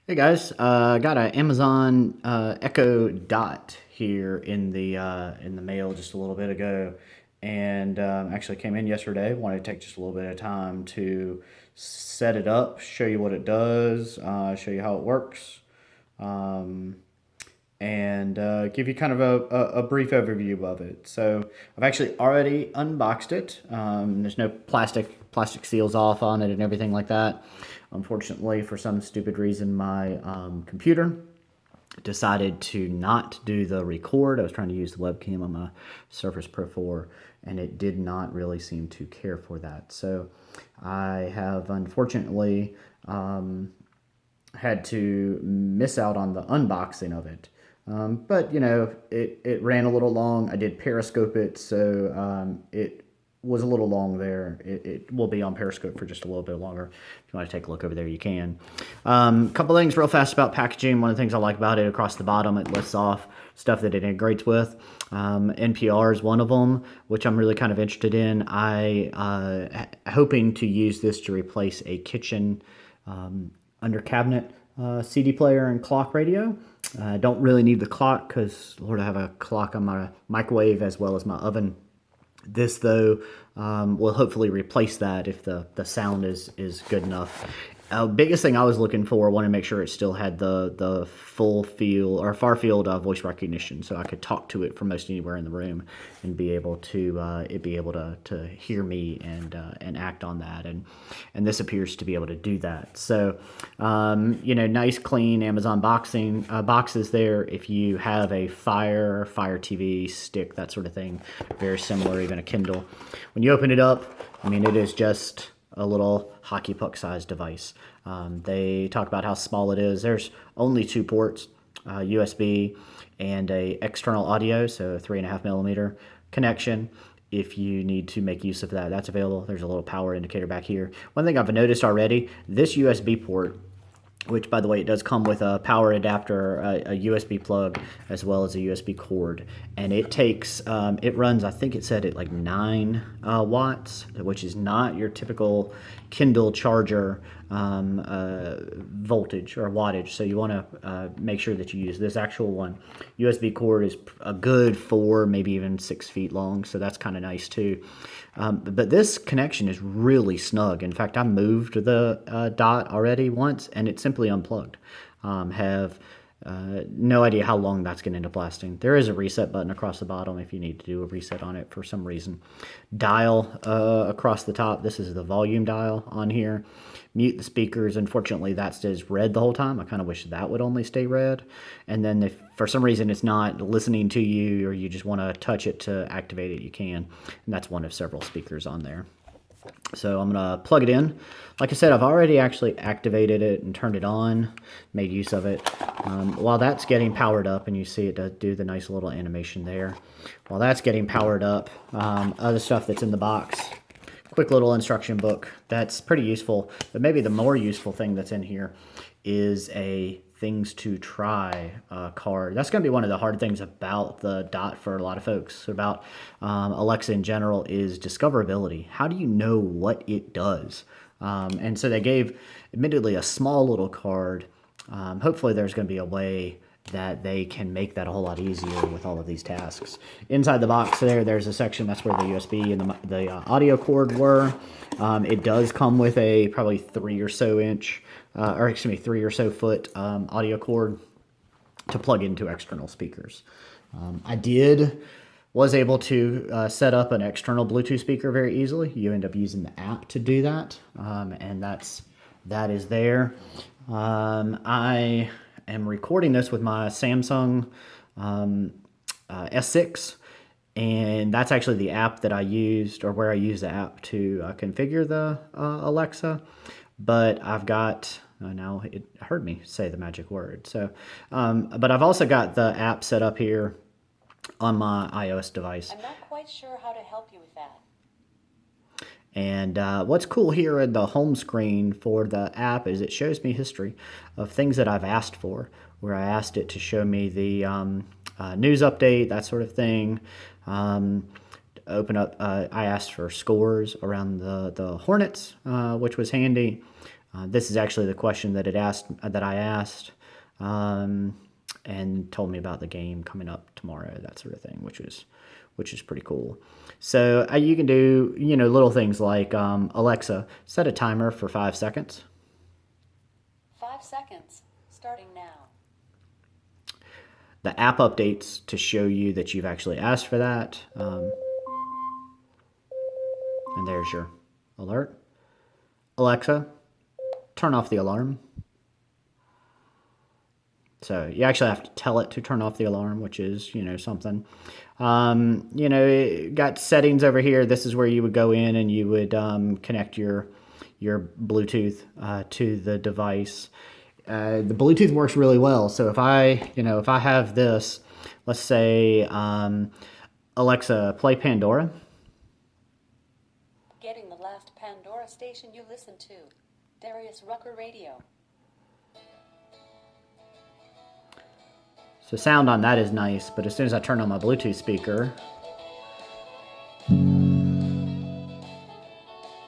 Hey guys, got an Amazon Echo Dot here in the mail just a little bit ago, and actually came in yesterday. Wanted to take just a little bit of time to set it up, show you what it does, show you how it works, um, and give you kind of a brief overview of it. So I've actually already unboxed it. There's no plastic seals off on it and everything like that. Unfortunately, for some stupid reason, my computer decided to not do the record. I was trying to use the webcam on my Surface Pro 4, and it did not really seem to care for that. So I have unfortunately had to miss out on the unboxing of it. But you know, it ran a little long. I did Periscope it, so it was a little long there. It will be on Periscope for just a little bit longer. If you want to take a look over there, you can. Couple things real fast about packaging. One of the things I like about it, across the bottom, it lists off stuff that it integrates with. NPR is one of them, which I'm really kind of interested in. Hoping to use this to replace a kitchen under cabinet CD player and clock radio. I don't really need the clock because, Lord, I have a clock on my microwave as well as my oven. This, though, will hopefully replace that if the sound is good enough. Biggest thing I was looking for, I wanted to make sure it still had the full field or far field voice recognition, so I could talk to it from most anywhere in the room and be able to to hear me and act on that, and this appears to be able to do that. So you know, nice clean Amazon boxes there. If you have a Fire TV stick, that sort of thing, very similar, even a Kindle. When you open it up, I mean, it is just a little hockey puck sized device. They talk about how small it is. There's only two ports, USB and a external audio, so a 3.5 millimeter connection. If you need to make use of that, that's available. There's a little power indicator back here. One thing I've noticed already, this USB port, which, by the way, it does come with a power adapter, a USB plug, as well as a USB cord. And it takes, it runs, I think it said it like 9 watts, which is not your typical Kindle charger voltage or wattage. So you want to make sure that you use this actual one. USB cord is a good 4, maybe even 6 feet long, so that's kind of nice too. But this connection is really snug. In fact, I moved the dot already once, and it simply unplugged. Have no idea how long that's going to end up lasting. There is a reset button across the bottom if you need to do a reset on it for some reason. Dial across the top. This is the volume dial on here. Mute the speakers. Unfortunately, that stays red the whole time. I kind of wish that would only stay red. And then if for some reason it's not listening to you, or you just want to touch it to activate it, you can. And that's one of several speakers on there. So I'm going to plug it in. Like I said, I've already actually activated it and turned it on, made use of it. While that's getting powered up, and you see it does do the nice little animation there. While that's getting powered up, other stuff that's in the box. Quick little instruction book. That's pretty useful. But maybe the more useful thing that's in here is a things to try card. That's going to be one of the hard things about the Dot for a lot of folks, about Alexa in general, is discoverability. How do you know what it does? And so they gave, admittedly, a small little card. Hopefully there's going to be a way that they can make that a whole lot easier with all of these tasks. Inside the box there's a section, that's where the USB and the audio cord were. It does come with a probably 3 or so inch, 3 or so foot audio cord to plug into external speakers. Was able to set up an external Bluetooth speaker very easily. You end up using the app to do that, and that is there. I am recording this with my Samsung S6, and that's actually the app that I used, or where I use the app to configure the Alexa. But I've got, now it heard me say the magic word. So, but I've also got the app set up here on my iOS device. I'm not quite sure how to help you with that. And what's cool here in the home screen for the app is it shows me history of things that I've asked for, where I asked it to show me the news update, that sort of thing. open up. I asked for scores around the Hornets, which was handy. This is actually the question that I asked, and told me about the game coming up tomorrow, that sort of thing, which is pretty cool. So you can do little things like Alexa, set a timer for 5 seconds. 5 seconds, starting now. The app updates to show you that you've actually asked for that. And there's your alert. Alexa, turn off the alarm. So you actually have to tell it to turn off the alarm, which is, something. Got settings over here. This is where you would go in and you would connect your Bluetooth to the device. The Bluetooth works really well. So if I have this, let's say, Alexa, play Pandora. Getting the last Pandora station you listened to. Darius Rucker Radio. So sound on that is nice, but as soon as I turn on my Bluetooth speaker...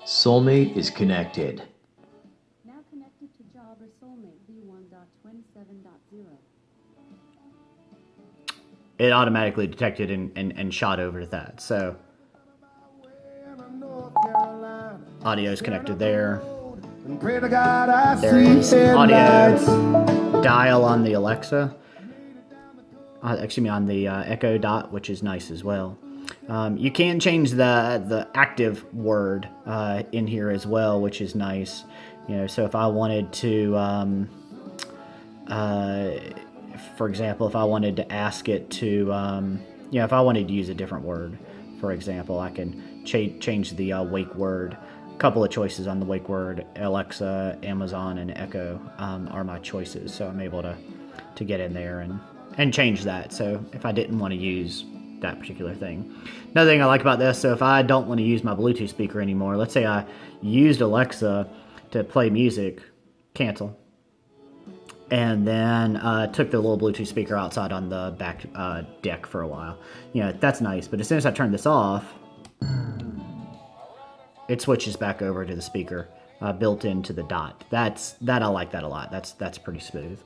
Soulmate is connected. Now connected to Jabra Soulmate v1.27.0. It automatically detected and shot over to that. So audio is connected there. There is audio dial on the Alexa. On the Echo Dot, which is nice as well. You can change the active word in here as well, which is nice. So if I wanted to, for example, if I wanted to ask it to, if I wanted to use a different word, for example, I can change the wake word. A couple of choices on the wake word. Alexa, Amazon, and Echo are my choices. So I'm able to get in there and change that. So if I didn't want to use that particular thing. Another thing I like about this, so if I don't want to use my Bluetooth speaker anymore, let's say I used Alexa to play music, cancel, and then took the little Bluetooth speaker outside on the back deck for a while. That's nice, but as soon as I turn this off, it switches back over to the speaker built into the Dot. I like that a lot. That's pretty smooth.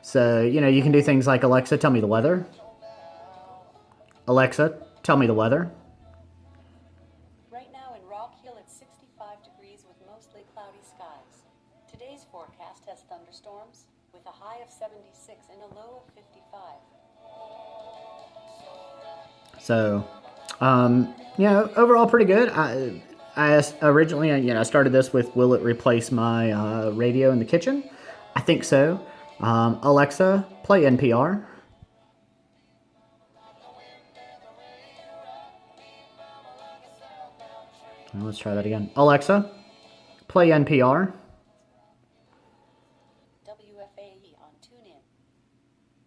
So, you can do things like, Alexa, tell me the weather. Alexa, tell me the weather. Right now in Rock Hill, it's 65 degrees with mostly cloudy skies. Today's forecast has thunderstorms with a high of 76 and a low of 55. So, overall pretty good. I originally, I started this with, will it replace my radio in the kitchen? I think so. Alexa, play NPR. Let's try that again. Alexa, play NPR. WFAE on TuneIn.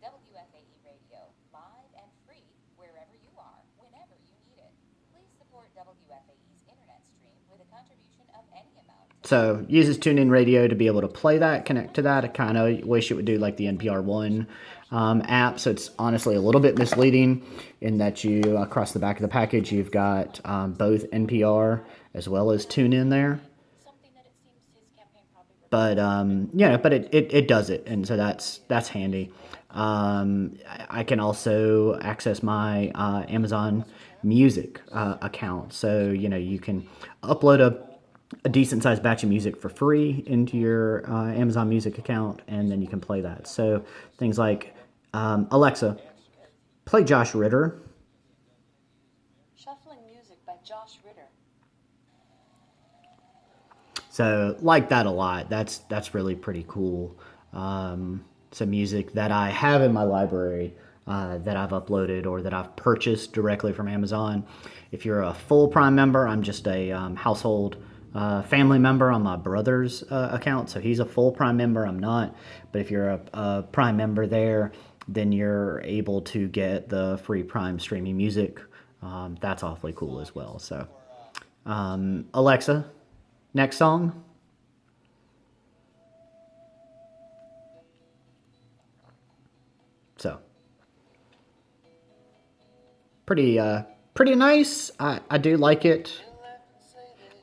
WFAE Radio, live and free wherever you are, whenever you need it. Please support WFAE's internet stream with a contribution of any amount. So, uses TuneIn Radio to be able to play that, connect to that. I kind of wish it would do like the NPR One app. So it's honestly a little bit misleading in that you, across the back of the package, you've got both NPR as well as TuneIn there. Something that it seems his campaign probably But it does it, and so that's handy. I can also access my Amazon Music account. So you can upload a decent sized batch of music for free into your Amazon Music account, and then you can play that. So things like Alexa, play Josh Ritter. Shuffling music by Josh Ritter. So like that a lot. That's really pretty cool. Some music that I have in my library that I've uploaded or that I've purchased directly from Amazon. If you're a full Prime member, I'm just a household family member on my brother's account. So he's a full Prime member. I'm not. But if you're a Prime member there, then you're able to get the free Prime streaming music. That's awfully cool as well. So Alexa, next song. So pretty pretty nice. I do like it.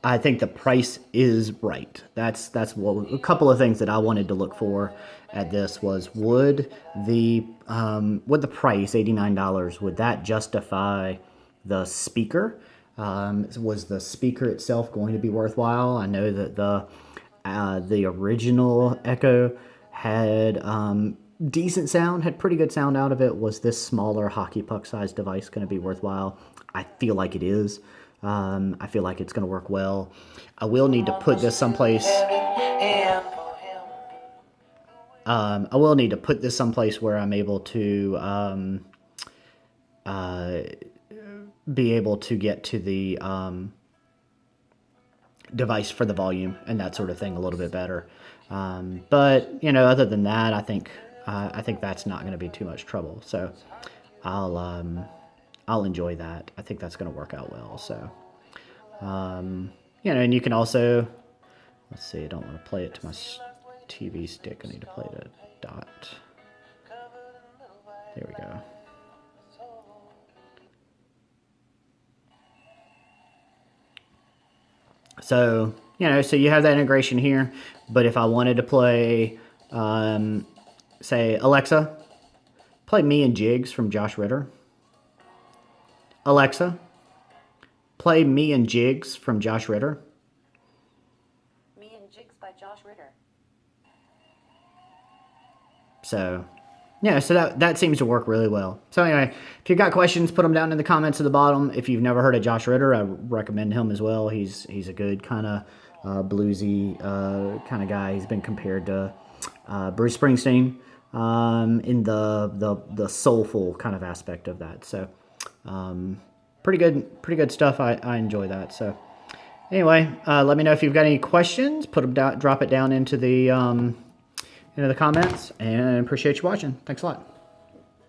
I think the price is right. That's what a couple of things that I wanted to look for at this was would the price $89, would that justify the speaker? Was the speaker itself going to be worthwhile? I know that the original Echo had decent sound, had pretty good sound out of it. Was this smaller hockey puck sized device going to be worthwhile? I feel like it is. I feel like it's going to work well. I will need to put this someplace. I will need to put this someplace where I'm able to be able to get to the device for the volume and that sort of thing a little bit better. But you know, other than that, I think that's not going to be too much trouble. So I'll enjoy that. I think that's going to work out well. So you know, and you can also, let's see, I don't want to play it to my TV stick. I need to play the dot. There we go. So, you know, so you have that integration here, but if I wanted to play, say, Alexa, play Me and Jigs from Josh Ritter. Alexa, play Me and Jigs from Josh Ritter. Me and Jigs by Josh Ritter. So, yeah, so that seems to work really well. So anyway, if you've got questions, put them down in the comments at the bottom. If you've never heard of Josh Ritter, I recommend him as well. He's a good kind of bluesy kind of guy. He's been compared to Bruce Springsteen in the soulful kind of aspect of that. So pretty good stuff. I enjoy that. So anyway, let me know if you've got any questions. Put them down, drop it down into the comments, and appreciate you watching. Thanks a lot.